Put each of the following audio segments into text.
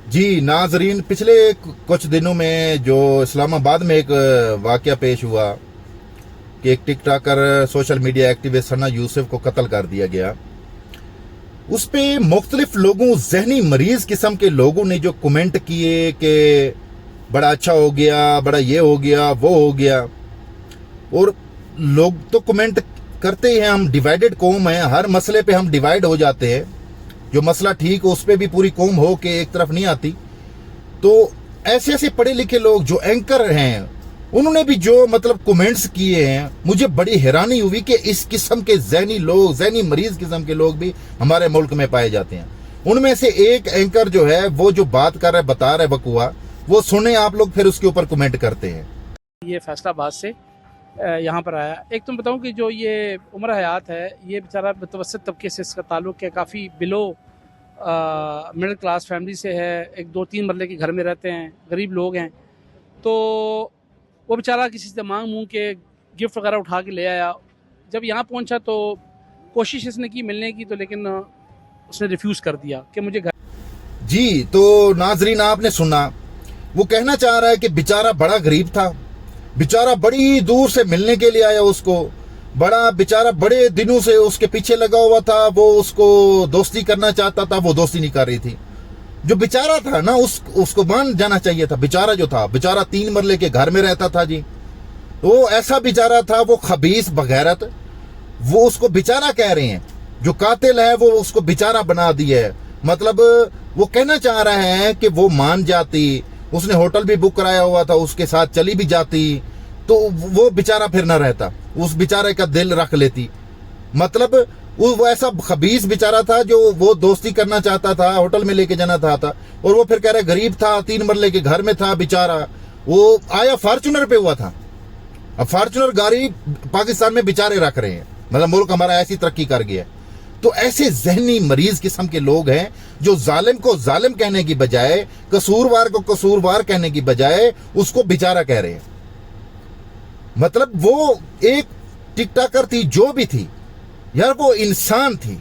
जी नाजरीन, पिछले कुछ दिनों में जो इस्लामाबाद में एक वाकया पेश हुआ कि एक टिकटॉकर सोशल मीडिया एक्टिविस्ट सना यूसुफ को कत्ल कर दिया गया, उस पे मुख्तलिफ लोगों, जहनी मरीज किस्म के लोगों ने जो कमेंट किए कि बड़ा अच्छा हो गया, बड़ा ये हो गया, वो हो गया। और लोग तो कमेंट करते ही हैं, हम डिवाइडेड कौम हैं, हर मसले पे हम डिवाइड हो जाते हैं। जो मसला ठीक हो उस पे भी पूरी कौम हो के एक तरफ नहीं आती। तो ऐसे ऐसे पढ़े लिखे लोग जो एंकर हैं, उन्होंने भी जो मतलब कमेंट्स किए हैं, मुझे बड़ी हैरानी हुई कि इस किस्म के जहनी लोग, जहनी मरीज किस्म के लोग भी हमारे मुल्क में पाए जाते हैं। उनमें से एक एंकर जो है वो जो बात कर रहा है, बता रहा है बकुआ, वो सुने आप लोग, फिर उसके ऊपर कमेंट करते हैं। ये फैसलाबाद से यहाँ पर आया। एक तुम बताऊँ कि जो ये उम्र हयात है, ये बेचारा मुतवसत तबके से इसका ताल्लुक़ है, काफ़ी बिलो मिडिल क्लास फैमिली से है। एक 2-3 मरले के घर में रहते हैं, गरीब लोग हैं। तो वो बेचारा किसी से मांग मूंग के गिफ्ट वगैरह उठा के ले आया। जब यहाँ पहुँचा तो कोशिश इसने की मिलने की, तो लेकिन उसने रिफ्यूज़ कर दिया कि मुझे घर। जी तो नाजरीन, आपने सुना, वो कहना चाह रहा है कि बेचारा बड़ा गरीब था, बेचारा बड़ी दूर से मिलने के लिए आया उसको, बड़ा बेचारा बड़े दिनों से उसके पीछे लगा हुआ था, वो उसको दोस्ती करना चाहता था, वो दोस्ती नहीं कर रही थी। जो बेचारा था ना, उसको मान जाना चाहिए था। बेचारा जो था, बेचारा 3 मरले के घर में रहता था जी। वो ऐसा बेचारा था, वो खबीस बगैरत, वो उसको बेचारा कह रहे हैं। जो कातिल है वो उसको बेचारा बना दिया है। मतलब वो कहना चाह रहे हैं कि वो मान जाती, उसने होटल भी बुक कराया हुआ था, उसके साथ चली भी जाती, तो वो बेचारा फिर ना रहता, उस बेचारे का दिल रख लेती। मतलब वो ऐसा खबीस बेचारा था जो वो दोस्ती करना चाहता था, होटल में लेके जाना था। और वो फिर कह रहे गरीब था, 3 मरले के घर में था बेचारा। वो आया फॉर्चूनर पे हुआ था। अब फॉर्चूनर गाड़ी पाकिस्तान में बेचारे रख रहे हैं, मतलब मुल्क हमारा ऐसी तरक्की कर गया। तो ऐसे जहनी मरीज किस्म के लोग हैं जो जालिम को जालिम कहने की बजाय, कसूरवार को कसूरवार कहने की बजाय उसको बेचारा कह रहे हैं। मतलब वो एक टिकटॉकर थी, जो भी थी यार, वो इंसान थी।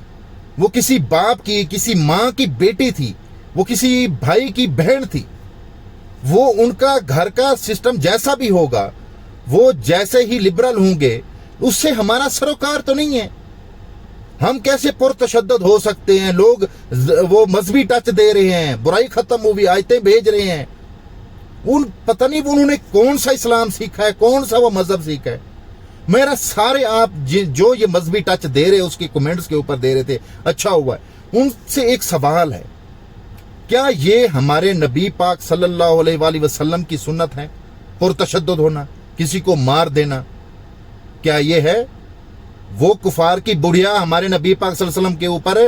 वो किसी बाप की, किसी माँ की बेटी थी, वो किसी भाई की बहन थी। वो उनका घर का सिस्टम जैसा भी होगा, वो जैसे ही लिबरल होंगे, उससे हमारा सरोकार तो नहीं है। हम कैसे पुरतशद्दद हो सकते हैं? लोग वो मजहबी टच दे रहे हैं, बुराई खत्म हुई, आयतें भेज रहे हैं। पता नहीं उन्होंने कौन सा इस्लाम सीखा है, कौन सा वो मजहब सीखा है। मेरा सारे आप जो ये मजहबी टच दे रहे, उसके कमेंट्स के ऊपर दे रहे थे, अच्छा हुआ है। उनसे एक सवाल है, क्या ये हमारे नबी पाक सल्लल्लाहु अलैहि वसल्लम की सुन्नत है? पुरतशद्दद होना, किसी को मार देना, क्या ये है? वो कुफार की बुढ़िया हमारे नबी पाक सल्लल्लाहु अलैहि वसल्लम के ऊपर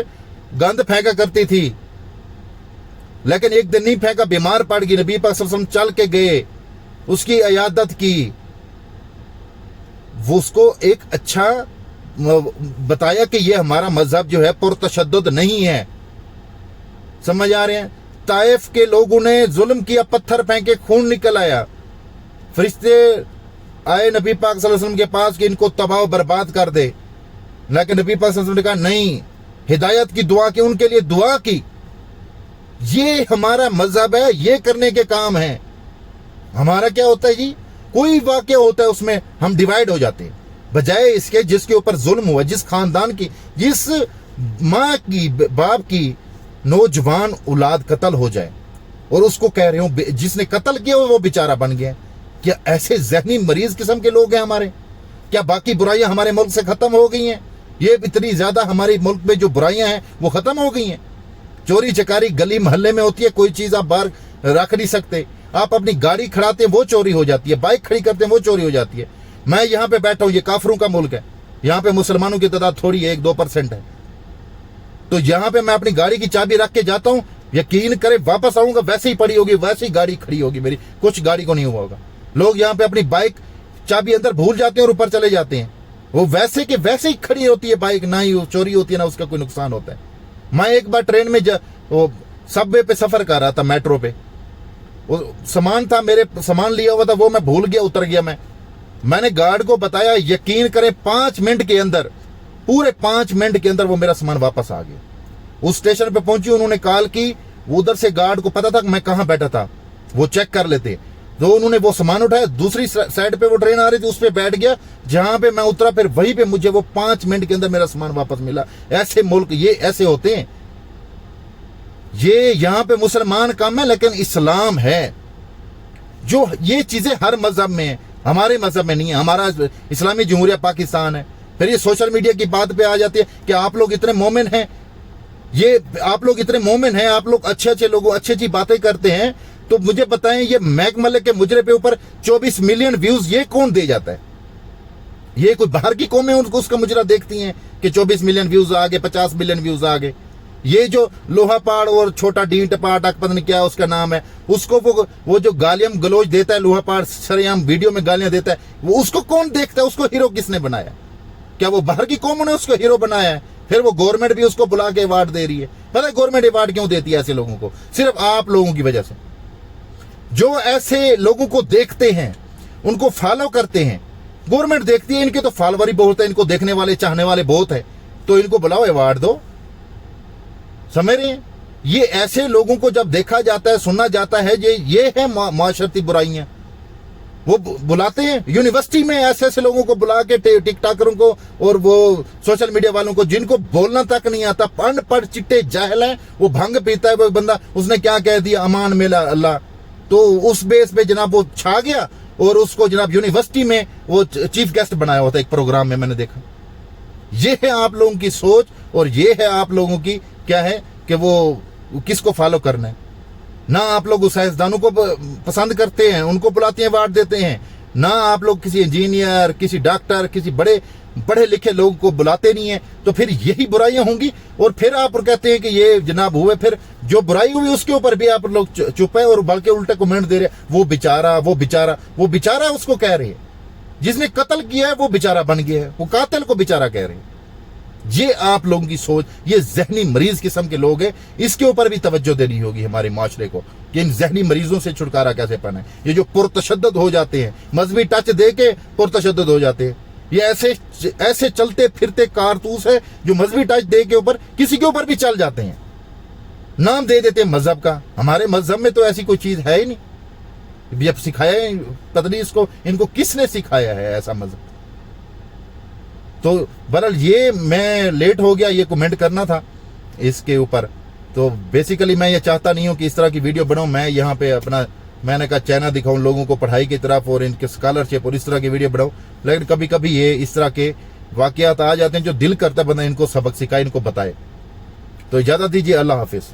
गंद फेंका करती थी, लेकिन एक दिन नहीं फेंका, बीमार पड़ गई, नबी पाक सल्लल्लाहु अलैहि वसल्लम चल के गए, उसकी इयादत की, वो उसको एक अच्छा बताया कि ये हमारा मजहब जो है पुरतशद्दुद नहीं है। समझ आ रहे हैं? ताइफ के लोगों ने जुल्म किया, पत्थर फेंके, खून निकल आया, फरिश्ते आए नबी पाक सल्लल्लाहु अलैहि वसल्लम के पास कि इनको तबाह बर्बाद कर दे, लेकिन नबी पाक सल्लल्लाहु अलैहि वसल्लम ने कहा नहीं, हिदायत की दुआ की, उनके लिए दुआ की। ये हमारा मजहब है, ये करने के काम है। हमारा क्या होता है जी, कोई वाकया होता है उसमें हम डिवाइड हो जाते हैं, बजाय इसके जिसके ऊपर जुल्म हुआ, जिस खानदान की, जिस माँ की, बाप की नौजवान औलाद कत्ल हो जाए, और उसको कह रहे हो जिसने कत्ल किया वो बेचारा बन गया। क्या ऐसे जहनी मरीज किस्म के लोग हैं हमारे? क्या बाकी बुराइयां हमारे मुल्क से खत्म हो गई हैं? ये इतनी ज्यादा हमारे मुल्क में जो बुराइयां हैं वो खत्म हो गई हैं? चोरी चकारी गली मोहल्ले में होती है, कोई चीज आप बाहर रख नहीं सकते। आप अपनी गाड़ी खड़ाते हैं वो चोरी हो जाती है, बाइक खड़ी करते हैं वो चोरी हो जाती है। मैं यहाँ पे बैठा हूँ, ये काफरों का मुल्क है, यहाँ पे मुसलमानों की तादाद थोड़ी है, 1-2% है। तो यहाँ पे मैं अपनी गाड़ी की चाबी रख के जाता हूँ, यकीन करे वापस आऊंगा वैसे ही पड़ी होगी, वैसे ही गाड़ी खड़ी होगी मेरी, कुछ गाड़ी को नहीं हुआ होगा। लोग यहाँ पे अपनी बाइक चाबी अंदर भूल जाते हैं और ऊपर चले जाते हैं, वो वैसे के वैसे ही खड़ी होती है बाइक, ना ही चोरी होती है ना उसका कोई नुकसान होता है। मैं एक बार ट्रेन में सबवे पे सफर कर रहा था, मेट्रो पे, वो सामान था, मेरे सामान लिया हुआ था, वो मैं भूल गया, उतर गया। मैंने गार्ड को बताया, यकीन करें 5 मिनट के अंदर, पूरे 5 मिनट के अंदर वो मेरा सामान वापस आ गया। उस स्टेशन पे पहुंची, उन्होंने कॉल की, वो उधर से गार्ड को पता था कि मैं कहाँ बैठा था, वो चेक कर लेते। तो उन्होंने वो सामान उठाया, दूसरी साइड पे वो ट्रेन आ रही थी, उस पे बैठ गया, जहां पे मैं उतरा फिर वहीं पे मुझे वो 5 मिनट के अंदर मेरा सामान वापस मिला। ऐसे मुल्क ये ऐसे होते हैं। ये यहाँ पे मुसलमान कम है लेकिन इस्लाम है। जो ये चीजें हर मजहब में है, हमारे मजहब में नहीं है। हमारा इस्लामी जमहूरिया पाकिस्तान है। फिर ये सोशल मीडिया की बात पे आ जाती है कि आप लोग इतने मोमिन हैं, ये आप लोग इतने मोमिन हैं, आप लोग अच्छे अच्छे लोगों अच्छी अच्छी बातें करते हैं। तो मुझे बताएं, ये मैक मलिक के मुजरे पे ऊपर 24 मिलियन व्यूज ये कौन दे जाता है? ये कोई बाहर की कौमें उनको उसका मुजरा देखती हैं कि 24 मिलियन व्यूज आ गए, 50 मिलियन व्यूज आ गए। ये जो लोहा पहाड़ और छोटा डींट पाट पता नहीं क्या उसका नाम है, उसको वो जो गालियम गलोच देता है, लोहा पहाड़ सरेआम वीडियो में गालियां देता है, वो उसको कौन देखता है? उसको हीरो किसने बनाया? क्या वो बाहर की कौमों ने उसको हीरो बनाया है? फिर वो गवर्नमेंट भी उसको बुला के अवार्ड दे रही है। पता है गवर्नमेंट अवार्ड क्यों देती है ऐसे लोगों को? सिर्फ आप लोगों की वजह से। जो ऐसे लोगों को देखते हैं, उनको फॉलो करते हैं, गवर्नमेंट देखती है इनके तो फॉलोवर ही बहुत है, इनको देखने वाले चाहने वाले बहुत है, तो इनको बुलाओ अवार्ड दो। समझ रहे हैं? ये ऐसे लोगों को जब देखा जाता है, सुना जाता है, ये है माशरती बुराइयां। वो बुलाते हैं यूनिवर्सिटी में ऐसे ऐसे लोगों को बुला के, टिकटॉकरों को और वो सोशल मीडिया वालों को, जिनको बोलना तक नहीं आता, पढ़ चिट्टे जाहिल है। वो भंग पीता है वो बंदा, उसने क्या कह दिया, अमान मिला अल्लाह, तो उस बेस पे जनाब वो छा गया और उसको जनाब यूनिवर्सिटी में वो चीफ गेस्ट बनाया होता है एक प्रोग्राम में, मैंने देखा। ये है आप लोगों की सोच और ये है आप लोगों की क्या है कि वो किसको फॉलो करना है। ना आप लोग उस साइंसदानों को पसंद करते हैं, उनको बुलाते हैं, अवार्ड देते हैं, ना आप लोग किसी इंजीनियर, किसी डॉक्टर, किसी बड़े पढ़े लिखे लोगों को बुलाते नहीं है। तो फिर यही बुराइयां होंगी और फिर आप कहते हैं कि ये जनाब हुए, फिर जो बुराई हुई उसके ऊपर भी आप लोग चुप है और बल्कि उल्टे कमेंट दे रहे हैं, वो बेचारा वो बेचारा वो बेचारा उसको कह रहे हैं। जिसने कत्ल किया है वो बेचारा बन गया है, वो कातिल को बेचारा कह रहे हैं। ये आप लोगों की सोच, ये जहनी मरीज किस्म के लोग हैं, इसके ऊपर भी तवज्जो देनी होगी हमारे माशरे को कि इन जहनी मरीजों से छुटकारा कैसे पाना है। ये जो पुरतशद्दद हो जाते हैं, मजहबी टच दे के पुरतशद्दद हो जाते हैं, ये ऐसे चलते फिरते कारतूस है जो मजहबी टच दे के ऊपर किसी के ऊपर भी चल जाते हैं, नाम दे देते हैं मजहब का। हमारे मजहब में तो ऐसी कोई चीज है ही नहीं। अब सिखाया है पता नहीं इसको, इनको किसने सिखाया है ऐसा मजहब। तो बहरहाल ये मैं लेट हो गया, ये कमेंट करना था इसके ऊपर। तो बेसिकली मैं ये चाहता नहीं हूं कि इस तरह की वीडियो बनाऊं। मैं यहाँ पे अपना, मैंने कहा चैनल दिखाऊं लोगों को पढ़ाई की तरफ और इनके स्कॉलरशिप और इस तरह की वीडियो बनाऊं। लेकिन कभी कभी ये इस तरह के वाकयात आ जाते हैं जो दिल करता बंदा इनको सबक सिखाए, इनको बताए। तो इजाजत दीजिए, अल्लाह हाफिज।